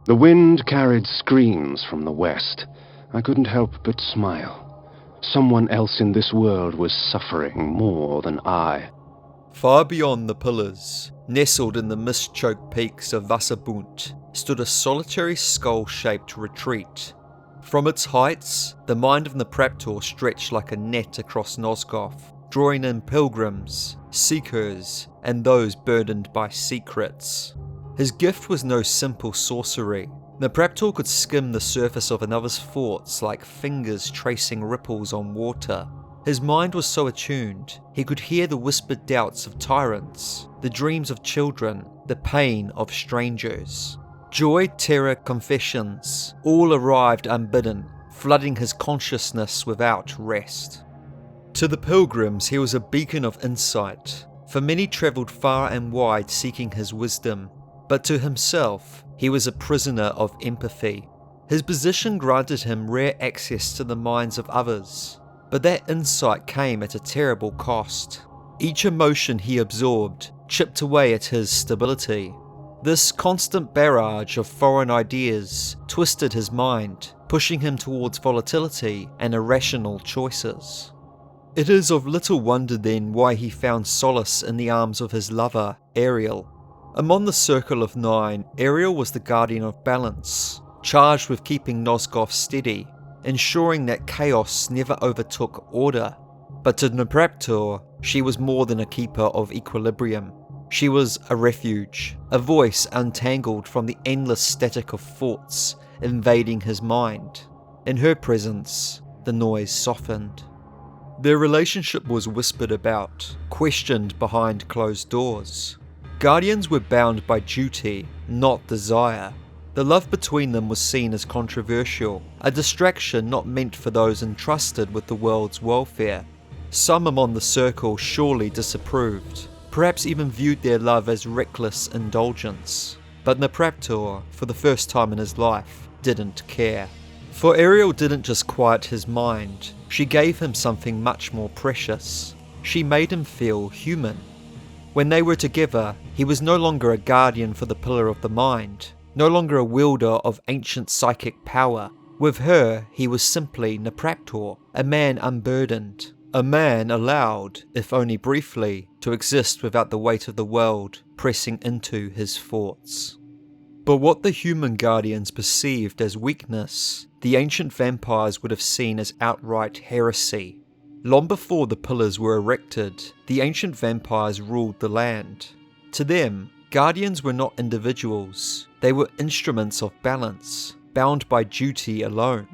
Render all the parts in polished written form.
The wind carried screams from the west. I couldn't help but smile. Someone else in this world was suffering more than I. Far beyond the pillars, nestled in the mist-choked peaks of Wasserbunt, stood a solitary skull-shaped retreat. From its heights, the mind of Nupraptor stretched like a net across Nosgoth, drawing in pilgrims, seekers, and those burdened by secrets. His gift was no simple sorcery. Nupraptor could skim the surface of another's thoughts like fingers tracing ripples on water. His mind was so attuned, he could hear the whispered doubts of tyrants, the dreams of children, the pain of strangers. Joy, terror, confessions, all arrived unbidden, flooding his consciousness without rest. To the pilgrims, he was a beacon of insight, for many travelled far and wide seeking his wisdom, but to himself, he was a prisoner of empathy. His position granted him rare access to the minds of others, but that insight came at a terrible cost. Each emotion he absorbed chipped away at his stability. This constant barrage of foreign ideas twisted his mind, pushing him towards volatility and irrational choices. It is of little wonder then why he found solace in the arms of his lover, Ariel. Among the Circle of Nine, Ariel was the guardian of balance, charged with keeping Nosgoth steady, ensuring that chaos never overtook order. But to Nupraptor, she was more than a keeper of equilibrium. She was a refuge, a voice untangled from the endless static of thoughts invading his mind. In her presence, the noise softened. Their relationship was whispered about, questioned behind closed doors. Guardians were bound by duty, not desire. The love between them was seen as controversial, a distraction not meant for those entrusted with the world's welfare. Some among the circle surely disapproved, perhaps even viewed their love as reckless indulgence. But Nupraptor, for the first time in his life, didn't care. For Ariel didn't just quiet his mind, she gave him something much more precious. She made him feel human. When they were together, he was no longer a guardian for the pillar of the mind, no longer a wielder of ancient psychic power. With her, he was simply Nupraptor, a man unburdened, a man allowed, if only briefly, to exist without the weight of the world pressing into his thoughts. But what the human guardians perceived as weakness, the ancient vampires would have seen as outright heresy. Long before the pillars were erected, the ancient vampires ruled the land. To them, guardians were not individuals, they were instruments of balance, bound by duty alone.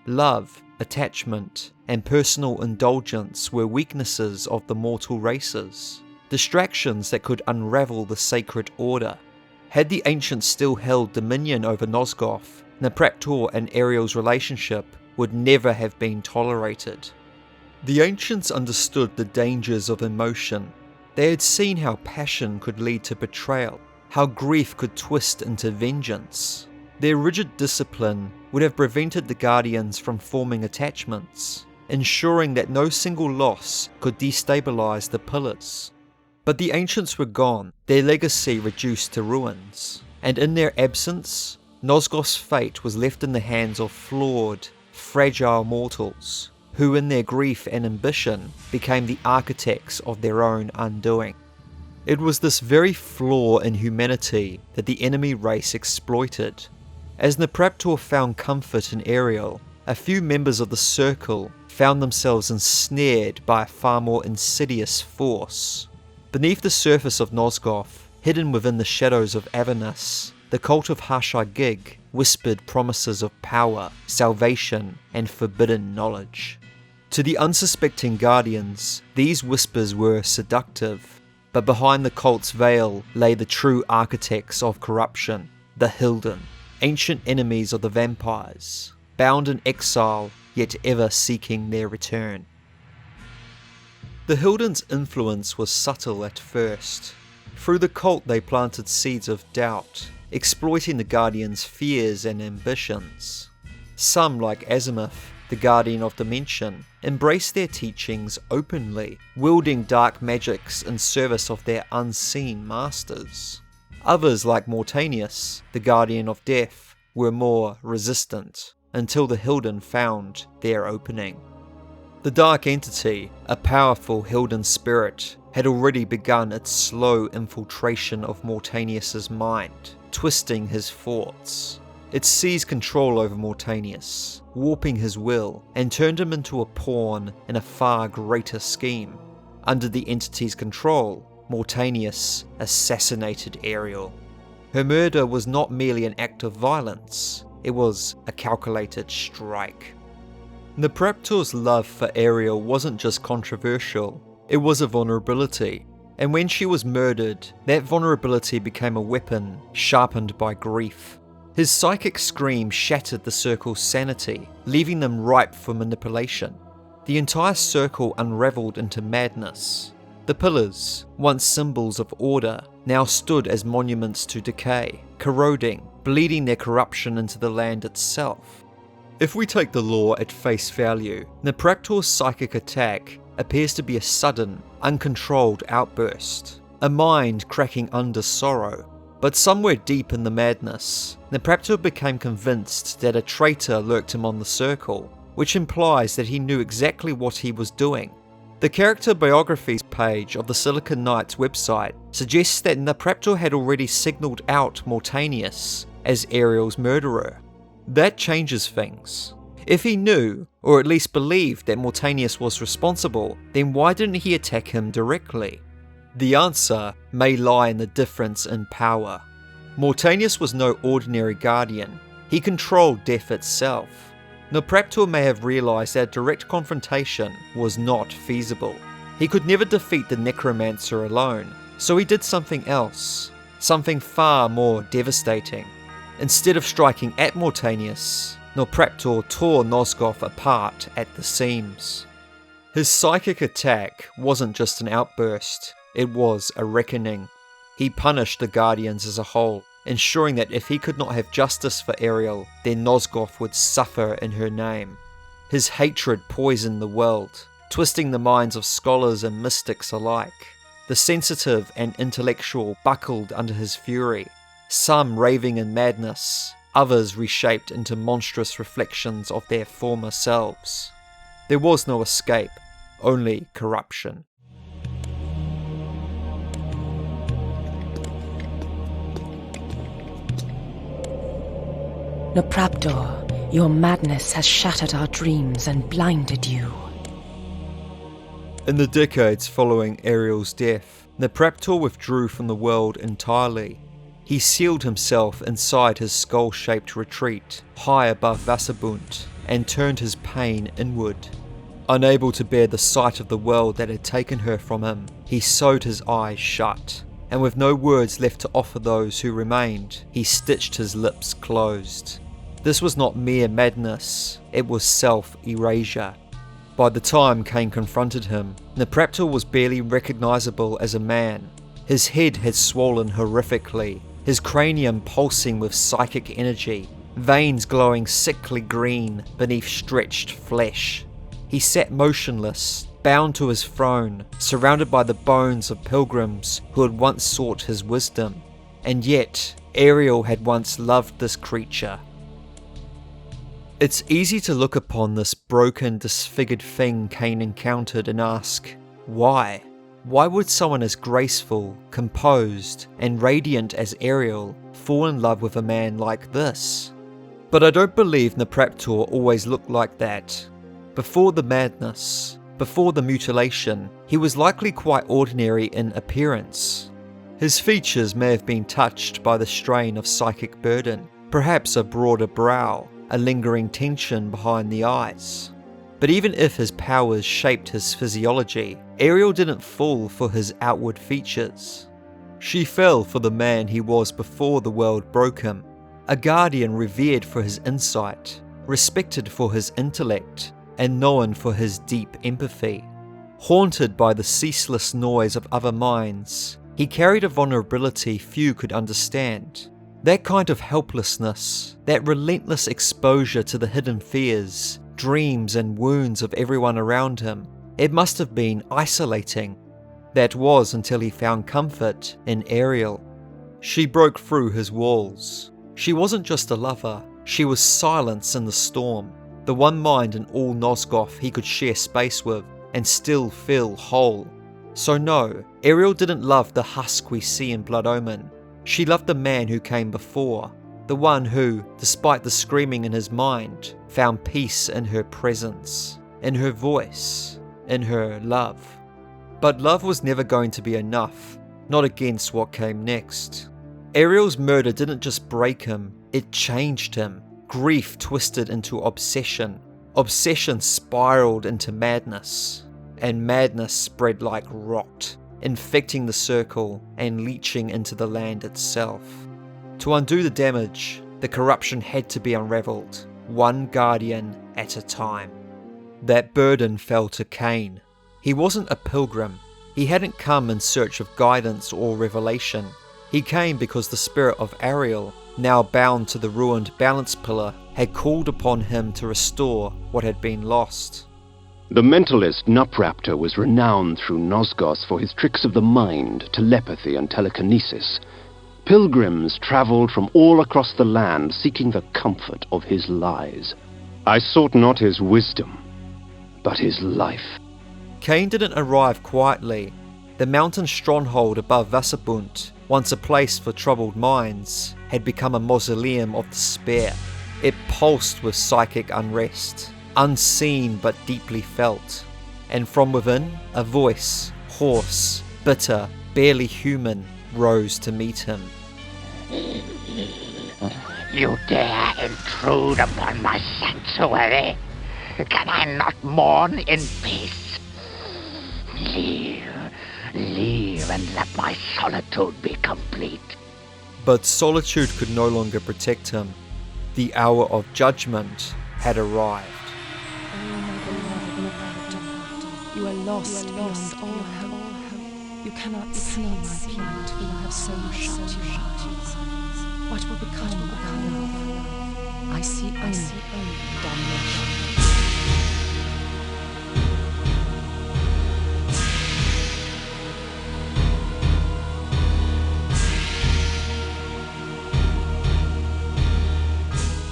Love, attachment, and personal indulgence were weaknesses of the mortal races, distractions that could unravel the sacred order. Had the ancients still held dominion over Nosgoth, Nupraptor and Ariel's relationship would never have been tolerated. The ancients understood the dangers of emotion. They had seen how passion could lead to betrayal, how grief could twist into vengeance. Their rigid discipline would have prevented the guardians from forming attachments, ensuring that no single loss could destabilize the pillars. But the ancients were gone, their legacy reduced to ruins, and in their absence, Nosgoth's fate was left in the hands of flawed, fragile mortals, who in their grief and ambition became the architects of their own undoing. It was this very flaw in humanity that the enemy race exploited. As Nupraptor found comfort in Ariel, a few members of the Circle found themselves ensnared by a far more insidious force. Beneath the surface of Nosgoth, hidden within the shadows of Avernus, the cult of Hashai-Gig whispered promises of power, salvation, and forbidden knowledge. To the unsuspecting guardians, these whispers were seductive, but behind the cult's veil lay the true architects of corruption, the Hilden, ancient enemies of the vampires, bound in exile, yet ever seeking their return. The Hilden's influence was subtle at first. Through the cult they planted seeds of doubt, exploiting the Guardians' fears and ambitions. Some, like Azimuth, the Guardian of Dimension, embraced their teachings openly, wielding dark magics in service of their unseen masters. Others, like Mortanius, the Guardian of Death, were more resistant, until the Hilden found their opening. The Dark Entity, a powerful Hilden spirit, had already begun its slow infiltration of Mortanius's mind, twisting his thoughts. It seized control over Mortanius, warping his will, and turned him into a pawn in a far greater scheme. Under the entity's control, Mortanius assassinated Ariel. Her murder was not merely an act of violence, it was a calculated strike. Nupraptor's love for Ariel wasn't just controversial, it was a vulnerability, and when she was murdered, that vulnerability became a weapon sharpened by grief. His psychic scream shattered the circle's sanity, leaving them ripe for manipulation. The entire circle unraveled into madness. The pillars, once symbols of order, now stood as monuments to decay, corroding, bleeding their corruption into the land itself. If we take the law at face value, Nupraptor's psychic attack appears to be a sudden, uncontrolled outburst, a mind cracking under sorrow. But somewhere deep in the madness, Nupraptor became convinced that a traitor lurked him on the circle, which implies that he knew exactly what he was doing. The character biographies page of the Silicon Knights website suggests that Nupraptor had already signalled out Mortanius as Ariel's murderer. That changes things. If he knew, or at least believed that Mortanius was responsible, then why didn't he attack him directly? The answer may lie in the difference in power. Mortanius was no ordinary guardian, he controlled death itself. Nupraptor may have realised that direct confrontation was not feasible. He could never defeat the necromancer alone, so he did something else, something far more devastating. Instead of striking at Mortanius, Nupraptor tore Nosgoth apart at the seams. His psychic attack wasn't just an outburst, it was a reckoning. He punished the Guardians as a whole, ensuring that if he could not have justice for Ariel, then Nosgoth would suffer in her name. His hatred poisoned the world, twisting the minds of scholars and mystics alike. The sensitive and intellectual buckled under his fury, some raving in madness, others reshaped into monstrous reflections of their former selves. There was no escape, only corruption. Nupraptor, your madness has shattered our dreams and blinded you. In the decades following Ariel's death, Nupraptor withdrew from the world entirely. He sealed himself inside his skull-shaped retreat, high above Vasabunt, and turned his pain inward. Unable to bear the sight of the world that had taken her from him, he sewed his eyes shut, and with no words left to offer those who remained, he stitched his lips closed. This was not mere madness, it was self-erasure. By the time Kain confronted him, Nupraptor was barely recognisable as a man. His head had swollen horrifically, his cranium pulsing with psychic energy, veins glowing sickly green beneath stretched flesh. He sat motionless, bound to his throne, surrounded by the bones of pilgrims who had once sought his wisdom. And yet, Ariel had once loved this creature. It's easy to look upon this broken, disfigured thing Kain encountered and ask, why? Why would someone as graceful, composed, and radiant as Ariel fall in love with a man like this? But I don't believe Nupraptor always looked like that. Before the madness, before the mutilation, he was likely quite ordinary in appearance. His features may have been touched by the strain of psychic burden, perhaps a broader brow, a lingering tension behind the eyes. But even if his powers shaped his physiology, Ariel didn't fall for his outward features. She fell for the man he was before the world broke him, a guardian revered for his insight, respected for his intellect, and known for his deep empathy. Haunted by the ceaseless noise of other minds, he carried a vulnerability few could understand. That kind of helplessness, that relentless exposure to the hidden fears, dreams and wounds of everyone around him, it must have been isolating. That was until he found comfort in Ariel. She broke through his walls. She wasn't just a lover, she was silence in the storm, the one mind in all Nosgoth he could share space with and still feel whole. So no, Ariel didn't love the husk we see in Blood Omen. She loved the man who came before, the one who, despite the screaming in his mind, found peace in her presence, in her voice, in her love. But love was never going to be enough, not against what came next. Ariel's murder didn't just break him, it changed him. Grief twisted into obsession. Obsession spiraled into madness. And madness spread like rot, infecting the circle and leaching into the land itself. To undo the damage, the corruption had to be unravelled, one guardian at a time. That burden fell to Kain. He wasn't a pilgrim. He hadn't come in search of guidance or revelation. He came because the spirit of Ariel, now bound to the ruined balance pillar, had called upon him to restore what had been lost. The mentalist Nupraptor was renowned through Nosgoth for his tricks of the mind, telepathy and telekinesis. Pilgrims travelled from all across the land seeking the comfort of his lies. I sought not his wisdom, but his life. Kain didn't arrive quietly. The mountain stronghold above Vasabunt, once a place for troubled minds, had become a mausoleum of despair. It pulsed with psychic unrest, unseen but deeply felt. And from within, a voice, hoarse, bitter, barely human, rose to meet him. You dare intrude upon my sanctuary? Can I not mourn in peace? Leave and let my solitude be complete. But solitude could no longer protect him. The hour of judgment had arrived. You are lost beyond all hope. You cannot see my planet, for you have so shut your eyes. What will become of our love? I see only damnation.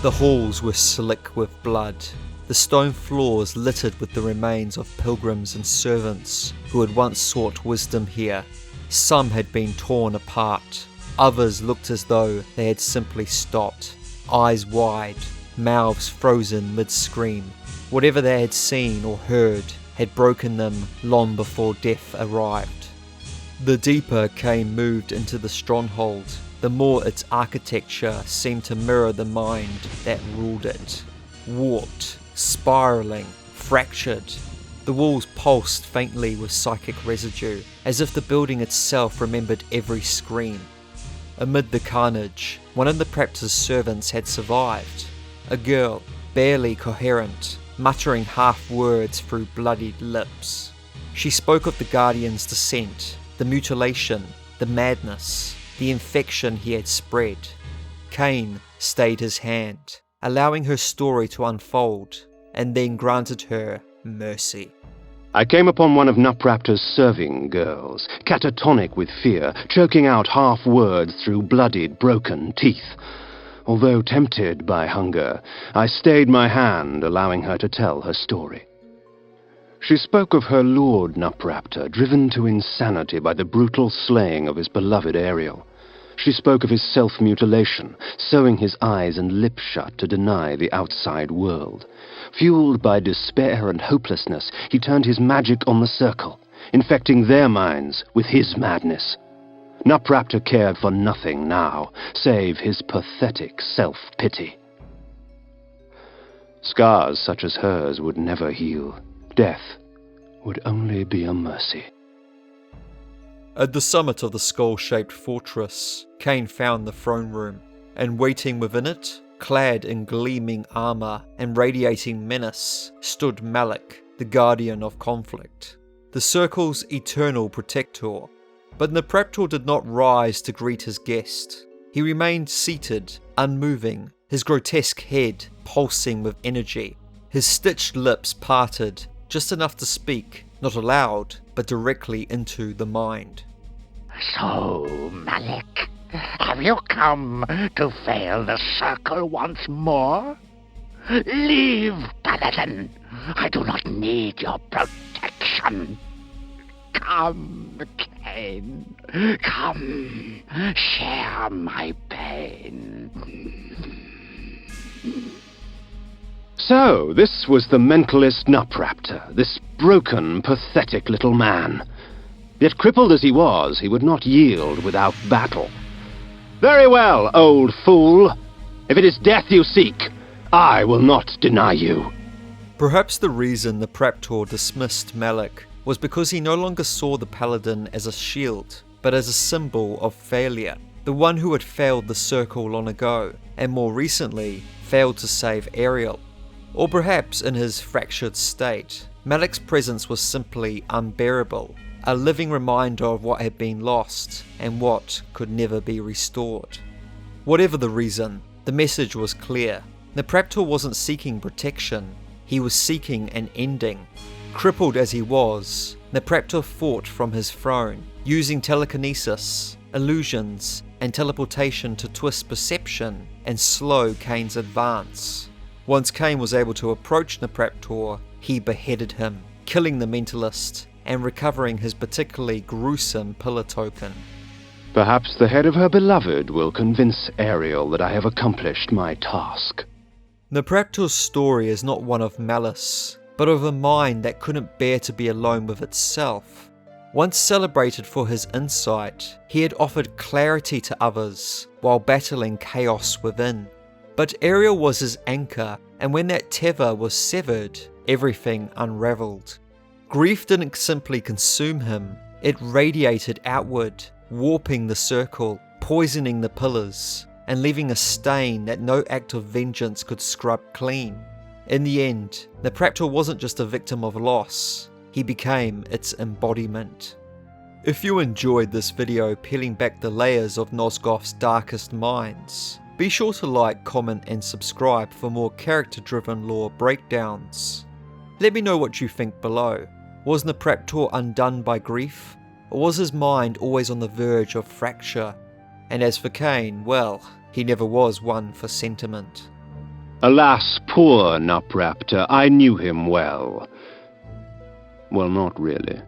The halls were slick with blood, the stone floors littered with the remains of pilgrims and servants who had once sought wisdom here. Some had been torn apart, others looked as though they had simply stopped, eyes wide, mouths frozen mid-scream. Whatever they had seen or heard had broken them long before death arrived. The deeper Kain moved into the stronghold, the more its architecture seemed to mirror the mind that ruled it. Warped, spiraling, fractured. The walls pulsed faintly with psychic residue, as if the building itself remembered every scream. Amid the carnage, one of the Nupraptor's servants had survived. A girl, barely coherent, muttering half-words through bloodied lips. She spoke of the Guardian's descent, the mutilation, the madness, the infection he had spread. Kain stayed his hand, allowing her story to unfold, and then granted her mercy. I came upon one of Nupraptor's serving girls, catatonic with fear, choking out half-words through bloodied, broken teeth. Although tempted by hunger, I stayed my hand, allowing her to tell her story. She spoke of her lord Nupraptor, driven to insanity by the brutal slaying of his beloved Ariel. She spoke of his self-mutilation, sewing his eyes and lips shut to deny the outside world. Fueled by despair and hopelessness, he turned his magic on the circle, infecting their minds with his madness. Nupraptor cared for nothing now, save his pathetic self-pity. Scars such as hers would never heal. Death would only be a mercy. At the summit of the skull-shaped fortress, Kain found the throne room, and waiting within it, clad in gleaming armour and radiating menace, stood Malik, the guardian of conflict, the circle's eternal protector. But Nupraptor did not rise to greet his guest. He remained seated, unmoving, his grotesque head pulsing with energy, his stitched lips parted, just enough to speak, not aloud, but directly into the mind. So, Malik, Have you come to fail the circle once more? Leave, Paladin. I do not need your protection. Come, Kain. Come, share my pain. So, this was the mentalist Nupraptor, this broken, pathetic little man. Yet crippled as he was, he would not yield without battle. Very well, old fool. If it is death you seek, I will not deny you. Perhaps the reason the Nupraptor dismissed Malik was because he no longer saw the Paladin as a shield, but as a symbol of failure. The one who had failed the circle long ago, and more recently, failed to save Ariel. Or perhaps in his fractured state, Malik's presence was simply unbearable, a living reminder of what had been lost and what could never be restored. Whatever the reason, the message was clear. Nupraptor wasn't seeking protection, he was seeking an ending. Crippled as he was, Nupraptor fought from his throne, using telekinesis, illusions, and teleportation to twist perception and slow Kain's advance. Once Kain was able to approach Nupraptor, he beheaded him, killing the Mentalist and recovering his particularly gruesome pillar token. Perhaps the head of her beloved will convince Ariel that I have accomplished my task. Nupraptor's story is not one of malice, but of a mind that couldn't bear to be alone with itself. Once celebrated for his insight, he had offered clarity to others while battling chaos within. But Ariel was his anchor, and when that tether was severed, everything unravelled. Grief didn't simply consume him, it radiated outward, warping the circle, poisoning the pillars, and leaving a stain that no act of vengeance could scrub clean. In the end, Nupraptor wasn't just a victim of loss, he became its embodiment. If you enjoyed this video peeling back the layers of Nosgoth's darkest minds, be sure to like, comment and subscribe for more character-driven lore breakdowns. Let me know what you think below. Was Nupraptor undone by grief? Or was his mind always on the verge of fracture? And as for Kain, well, he never was one for sentiment. Alas, poor Nupraptor, I knew him well. Well, not really.